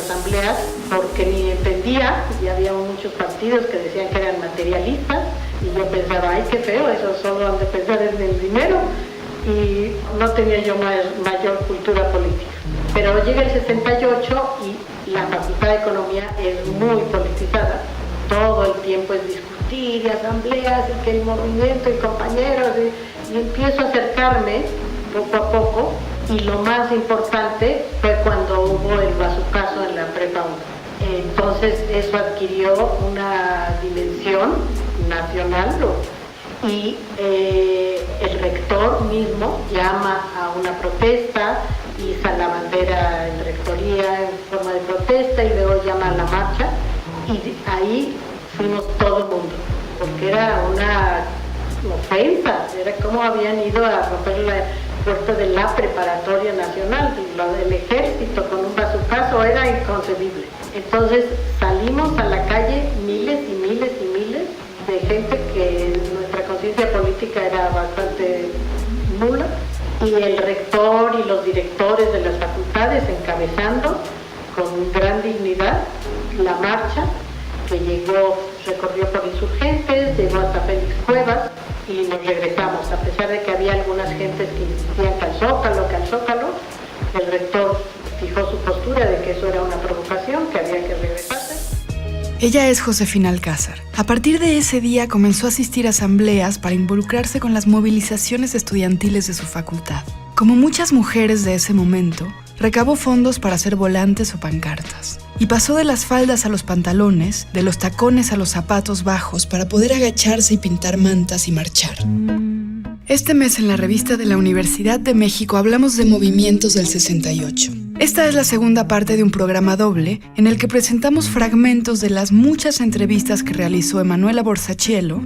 asambleas porque ni entendía, y había muchos partidos que decían que eran materialistas, y yo pensaba, ay, qué feo, eso solo han de pensar en el dinero, y no tenía yo mayor cultura política. Pero llega el 68 y la Facultad de Economía es muy politizada, todo el tiempo es discutir y asambleas y que el movimiento y compañeros, y empiezo a acercarme poco a poco, y lo más importante fue cuando hubo el bazucazo en la Prepa 1. Entonces eso adquirió una dimensión nacional y el rector mismo llama a una protesta, iza la bandera en rectoría en forma de protesta y luego llama a la marcha, y ahí fuimos todo el mundo, porque era una ofensa, era como habían ido a romper la puerta de la preparatoria nacional, y lo del ejército con un bazucazo era inconcebible. Entonces salimos a la calle miles y miles y miles de gente que nuestra conciencia política era bastante nula, y el rector y los directores de las facultades encabezando con gran dignidad la marcha que recorrió por Insurgentes, llegó hasta Félix Cuevas y nos regresamos, a pesar de que había algunas gentes que insistían que al Zócalo, el rector fijó su postura de que eso era una provocación, que había que regresarse. Ella es Josefina Alcázar. A partir de ese día comenzó a asistir a asambleas para involucrarse con las movilizaciones estudiantiles de su facultad. Como muchas mujeres de ese momento, recabó fondos para hacer volantes o pancartas. Y pasó de las faldas a los pantalones, de los tacones a los zapatos bajos para poder agacharse y pintar mantas y marchar. Este mes en la revista de la Universidad de México hablamos de movimientos del 68. Esta es la segunda parte de un programa doble en el que presentamos fragmentos de las muchas entrevistas que realizó Emanuela Borsachielo.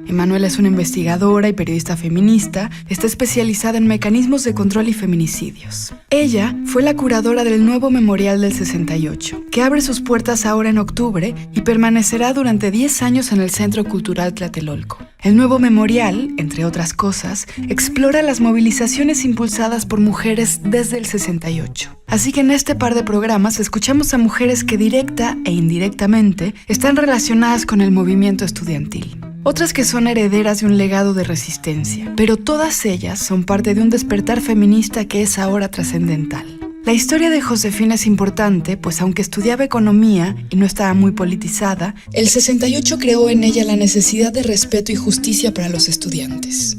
Emanuela es una investigadora y periodista feminista, está especializada en mecanismos de control y feminicidios. Ella fue la curadora del nuevo Memorial del 68, que abre sus puertas ahora en octubre y permanecerá durante 10 años en el Centro Cultural Tlatelolco. El nuevo memorial, entre otras cosas, explora las movilizaciones impulsadas por mujeres desde el 68. Así que en este par de programas escuchamos a mujeres que directa e indirectamente están relacionadas con el movimiento estudiantil. Otras que son herederas de un legado de resistencia, pero todas ellas son parte de un despertar feminista que es ahora trascendental. La historia de Josefina es importante, pues aunque estudiaba economía y no estaba muy politizada, el 68 creó en ella la necesidad de respeto y justicia para los estudiantes.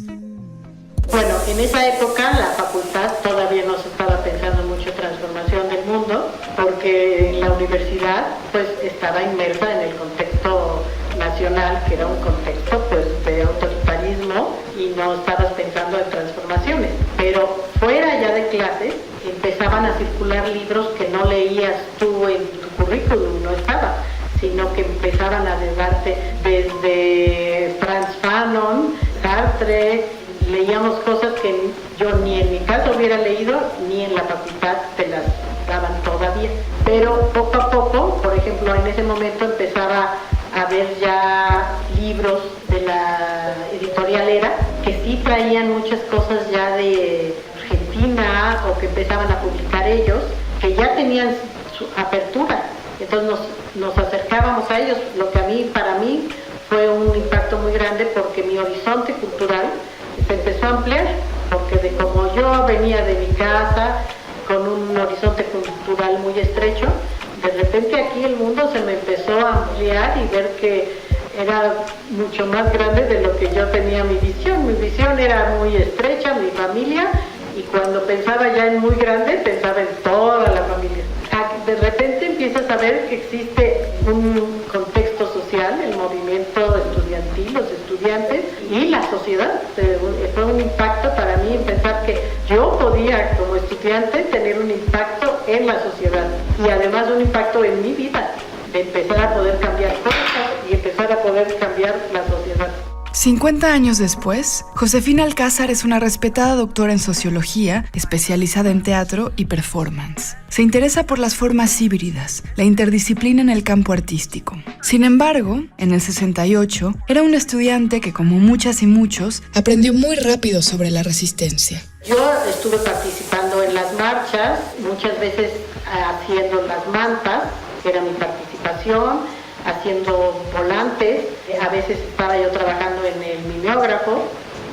Bueno, en esa época la facultad todavía no se estaba pensando mucho en transformación del mundo, porque la universidad pues estaba inmersa en el contexto nacional, que era un contexto pues de autoritarismo, y no estabas pensando en transformaciones. Pero fuera ya de clases empezaban a circular libros que no leías tú en tu currículum, no estaba, sino que empezaban a debate desde Franz Fanon, Sartre. Leíamos cosas que yo ni en mi caso hubiera leído, ni en la facultad te las daban todavía. Pero poco a poco, por ejemplo, en ese momento empezaba a haber ya libros de la editorial Era, que sí traían muchas cosas ya de Argentina, o que empezaban a publicar ellos, que ya tenían su apertura. Entonces nos acercábamos a ellos, lo que para mí fue un impacto muy grande, porque mi horizonte cultural se empezó a ampliar, porque de como yo venía de mi casa con un horizonte cultural muy estrecho, de repente aquí el mundo se me empezó a ampliar y ver que era mucho más grande de lo que yo tenía mi visión. Mi visión era muy estrecha, mi familia, y cuando pensaba ya en muy grande, pensaba en toda la familia. De repente empiezas a ver que existe un contexto social, el movimiento estudiantil, los estudiantes y la sociedad. Fue un impacto para mí en pensar que yo podía, como estudiante, tener un impacto en la sociedad, y además un impacto en mi vida, de empezar a poder cambiar cosas y empezar a poder cambiar la sociedad. 50 años después, Josefina Alcázar es una respetada doctora en sociología, especializada en teatro y performance. Se interesa por las formas híbridas, la interdisciplina en el campo artístico. Sin embargo, en el 68, era una estudiante que, como muchas y muchos, aprendió muy rápido sobre la resistencia. Yo estuve participando en en las marchas, muchas veces haciendo las mantas, que era mi participación, haciendo volantes, a veces estaba yo trabajando en el mimeógrafo,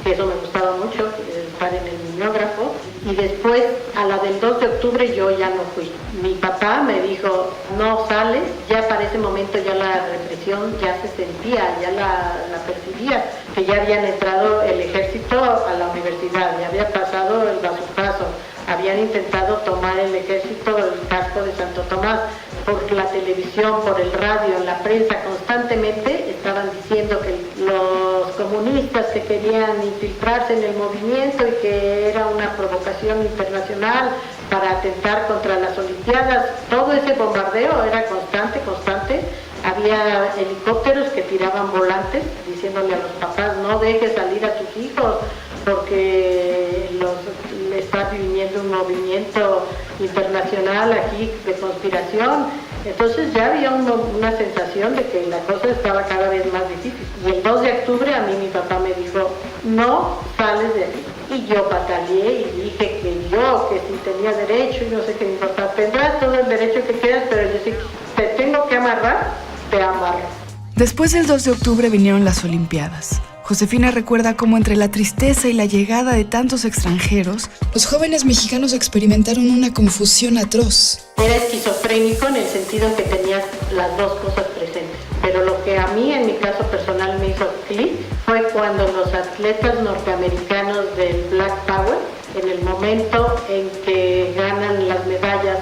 que eso me gustaba mucho, estar en el mimeógrafo, y después a la del 2 de octubre yo ya no fui. Mi papá me dijo, no sales, ya para ese momento ya la represión ya se sentía, ya la percibía, que ya habían entrado el ejército a la universidad, ya había pasado el bazucazo, habían intentado tomar el ejército el casco de Santo Tomás. Por la televisión, por el radio, en la prensa, constantemente estaban diciendo que los comunistas que querían infiltrarse en el movimiento y que era una provocación internacional para atentar contra las Olimpiadas. Todo ese bombardeo era constante. Había helicópteros que tiraban volantes diciéndole a los papás, no dejes salir a tus hijos porque está viniendo un movimiento internacional aquí de conspiración. Entonces ya había una sensación de que la cosa estaba cada vez más difícil. Y el 2 de octubre a mí mi papá me dijo, no sales de aquí. Y yo pataleé y dije que sí tenía derecho, y no sé qué. Mi papá, tendrás todo el derecho que quieras, pero yo sí te tengo que amarrar, te amarro. Después del 2 de octubre vinieron las Olimpiadas. Josefina recuerda cómo entre la tristeza y la llegada de tantos extranjeros, los jóvenes mexicanos experimentaron una confusión atroz. Era esquizofrénico en el sentido en que tenías las dos cosas presentes. Pero lo que a mí, en mi caso personal, me hizo clic fue cuando los atletas norteamericanos del Black Power, en el momento en que ganan las medallas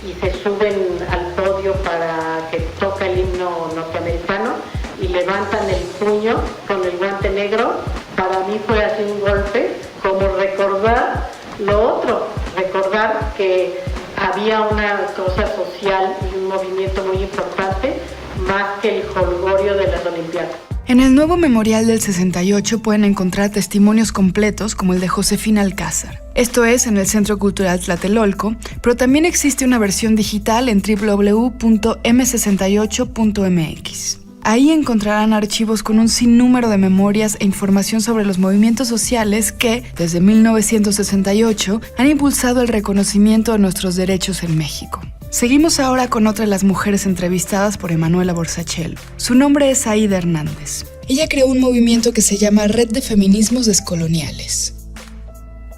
y se suben al podio para que toca el himno norteamericano, y levantan el puño con el guante negro, para mí fue así un golpe, como recordar lo otro, recordar que había una cosa social y un movimiento muy importante, más que el jolgorio de las Olimpiadas. En el nuevo memorial del 68 pueden encontrar testimonios completos como el de Josefina Alcázar. Esto es en el Centro Cultural Tlatelolco, pero también existe una versión digital en www.m68.mx. Ahí encontrarán archivos con un sinnúmero de memorias e información sobre los movimientos sociales que, desde 1968, han impulsado el reconocimiento de nuestros derechos en México. Seguimos ahora con otra de las mujeres entrevistadas por Emanuela Borsachelo. Su nombre es Aída Hernández. Ella creó un movimiento que se llama Red de Feminismos Descoloniales.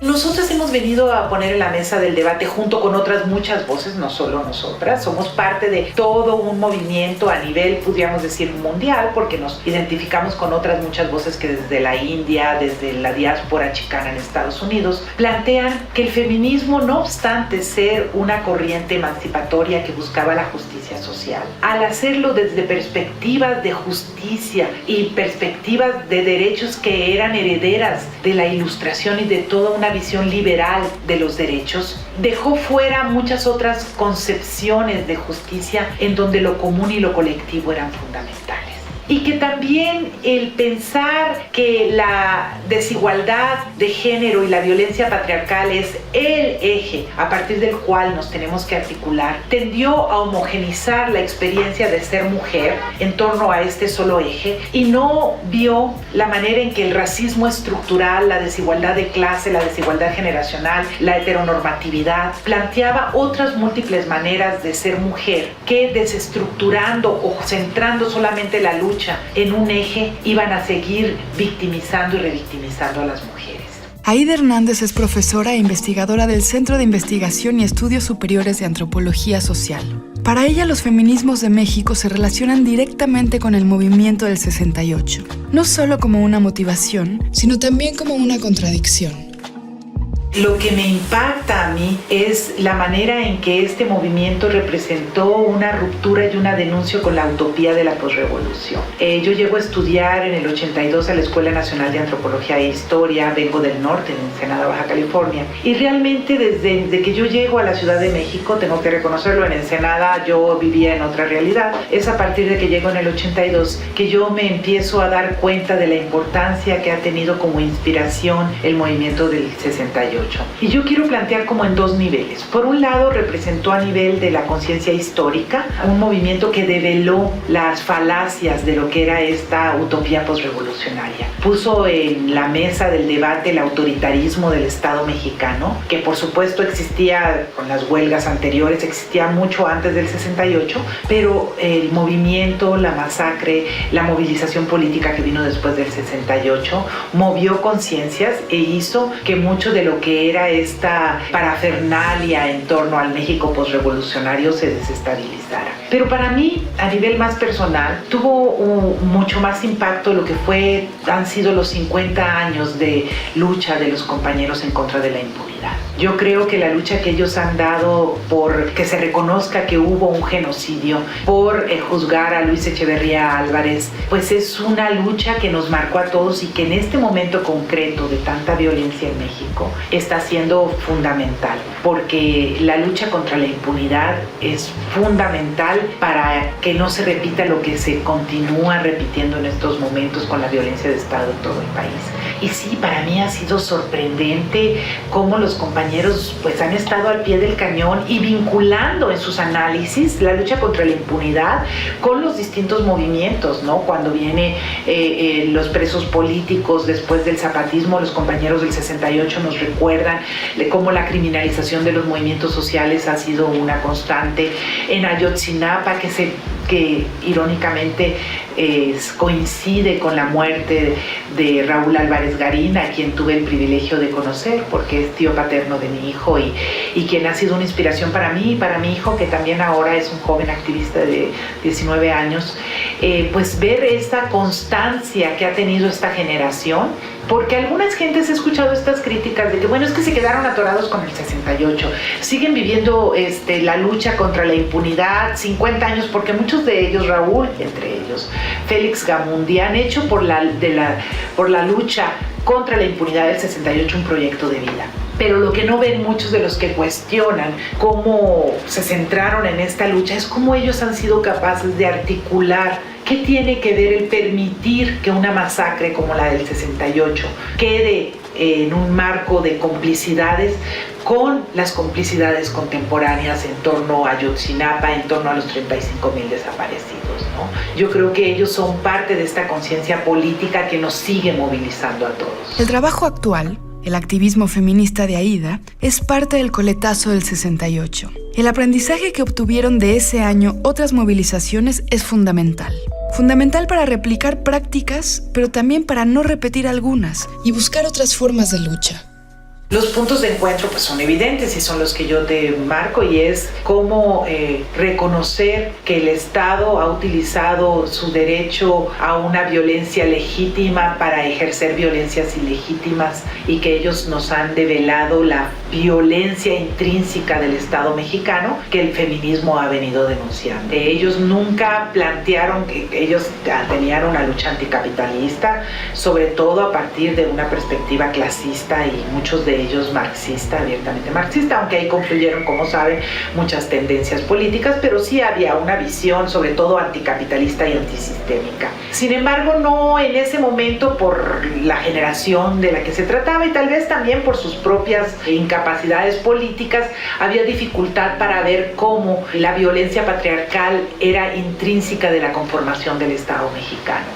Nosotros hemos venido a poner en la mesa del debate junto con otras muchas voces, no solo nosotras. Somos parte de todo un movimiento a nivel, podríamos decir, mundial, porque nos identificamos con otras muchas voces que desde la India, desde la diáspora chicana en Estados Unidos, plantean que el feminismo, no obstante ser una corriente emancipatoria que buscaba la justicia social, al hacerlo desde perspectivas de justicia y perspectivas de derechos que eran herederas de la Ilustración y de toda una visión liberal de los derechos, dejó fuera muchas otras concepciones de justicia en donde lo común y lo colectivo eran fundamentales. Y que también el pensar que la desigualdad de género y la violencia patriarcal es el eje a partir del cual nos tenemos que articular, tendió a homogenizar la experiencia de ser mujer en torno a este solo eje y no vio la manera en que el racismo estructural, la desigualdad de clase, la desigualdad generacional, la heteronormatividad, planteaba otras múltiples maneras de ser mujer que, desestructurando o centrando solamente la lucha en un eje, iban a seguir victimizando y revictimizando a las mujeres. Aída Hernández es profesora e investigadora del Centro de Investigación y Estudios Superiores de Antropología Social. Para ella, los feminismos de México se relacionan directamente con el movimiento del 68, no solo como una motivación, sino también como una contradicción. Lo que me impacta a mí es la manera en que este movimiento representó una ruptura y una denuncia con la utopía de la posrevolución. Yo llego a estudiar en el 82 a la Escuela Nacional de Antropología e Historia, vengo del norte, en Ensenada, Baja California, y realmente desde que yo llego a la Ciudad de México, tengo que reconocerlo, en Ensenada yo vivía en otra realidad. Es a partir de que llego en el 82 que yo me empiezo a dar cuenta de la importancia que ha tenido como inspiración el movimiento del 68. 68. Y yo quiero plantear como en dos niveles. Por un lado, representó a nivel de la conciencia histórica un movimiento que develó las falacias de lo que era esta utopía posrevolucionaria. Puso en la mesa del debate el autoritarismo del Estado mexicano, que por supuesto existía con las huelgas anteriores, existía mucho antes del 68, pero el movimiento, la masacre, la movilización política que vino después del 68 movió conciencias e hizo que mucho de lo que era esta parafernalia en torno al México posrevolucionario se desestabilizara. Pero para mí, a nivel más personal, tuvo mucho más impacto lo que han sido los 50 años de lucha de los compañeros en contra de la impunidad. Yo creo que la lucha que ellos han dado por que se reconozca que hubo un genocidio, por juzgar a Luis Echeverría Álvarez, pues es una lucha que nos marcó a todos y que en este momento concreto de tanta violencia en México está siendo fundamental, porque la lucha contra la impunidad es fundamental para que no se repita lo que se continúa repitiendo en estos momentos con la violencia de Estado en todo el país. Y sí, para mí ha sido sorprendente cómo los compañeros pues han estado al pie del cañón y vinculando en sus análisis la lucha contra la impunidad con los distintos movimientos, ¿no? Cuando viene los presos políticos después del zapatismo, los compañeros del 68 nos recuerdan cómo la criminalización de los movimientos sociales ha sido una constante. En Ayotzinapa, que irónicamente coincide con la muerte de Raúl Álvarez Garín, a quien tuve el privilegio de conocer porque es tío paterno de mi hijo y quien ha sido una inspiración para mí y para mi hijo, que también ahora es un joven activista de 19 años, pues ver esta constancia que ha tenido esta generación, porque algunas gentes he escuchado estas críticas de que bueno, es que se quedaron atorados con el 68, siguen viviendo la lucha contra la impunidad 50 años, porque muchos de ellos, Raúl, entre ellos, Félix Gamundi, han hecho por la lucha contra la impunidad del 68 un proyecto de vida. Pero lo que no ven muchos de los que cuestionan cómo se centraron en esta lucha es cómo ellos han sido capaces de articular qué tiene que ver el permitir que una masacre como la del 68 quede en un marco de complicidades con las complicidades contemporáneas en torno a Ayotzinapa, en torno a los 35,000 desaparecidos, ¿no? Yo creo que ellos son parte de esta conciencia política que nos sigue movilizando a todos. El trabajo actual, el activismo feminista de Aida, es parte del coletazo del 68. El aprendizaje que obtuvieron de ese año otras movilizaciones es fundamental. Fundamental para replicar prácticas, pero también para no repetir algunas y buscar otras formas de lucha. Los puntos de encuentro pues son evidentes y son los que yo te marco, y es cómo reconocer que el Estado ha utilizado su derecho a una violencia legítima para ejercer violencias ilegítimas, y que ellos nos han develado la violencia intrínseca del Estado mexicano que el feminismo ha venido denunciando. Ellos nunca plantearon que ellos tenían una lucha anticapitalista, sobre todo a partir de una perspectiva clasista y muchos de ellos marxista, abiertamente marxista, aunque ahí confluyeron, como saben, muchas tendencias políticas, pero sí había una visión sobre todo anticapitalista y antisistémica. Sin embargo, no en ese momento, por la generación de la que se trataba y tal vez también por sus propias incapacidades políticas, había dificultad para ver cómo la violencia patriarcal era intrínseca de la conformación del Estado mexicano.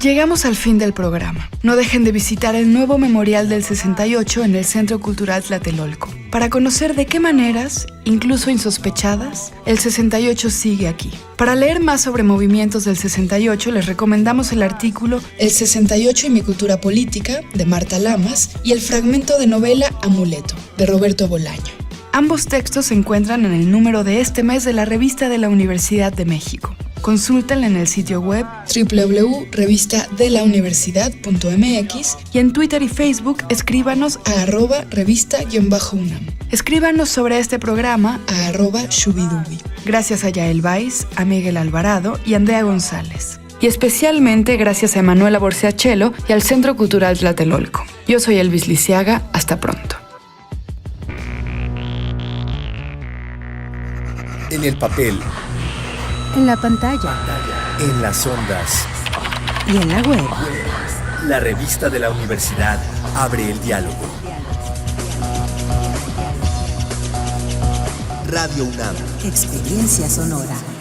Llegamos al fin del programa. No dejen de visitar el nuevo memorial del 68 en el Centro Cultural Tlatelolco, para conocer de qué maneras, incluso insospechadas, el 68 sigue aquí. Para leer más sobre movimientos del 68, les recomendamos el artículo El 68 y mi cultura política, de Marta Lamas, y el fragmento de novela Amuleto, de Roberto Bolaño. Ambos textos se encuentran en el número de este mes de la Revista de la Universidad de México. Consúltenla en el sitio web www.revistadelauniversidad.mx y en Twitter y Facebook escríbanos a @revista_UNAM. Escríbanos sobre este programa a @shubidubi. Gracias a Yael Baiz, a Miguel Alvarado y a Andrea González. Y especialmente gracias a Emanuela Borciachelo y al Centro Cultural Tlatelolco. Yo soy Elvis Lisiaga. Hasta pronto. En el papel, en la pantalla, en las ondas y en la web. La Revista de la Universidad abre el diálogo. Radio UNAM. Experiencia sonora.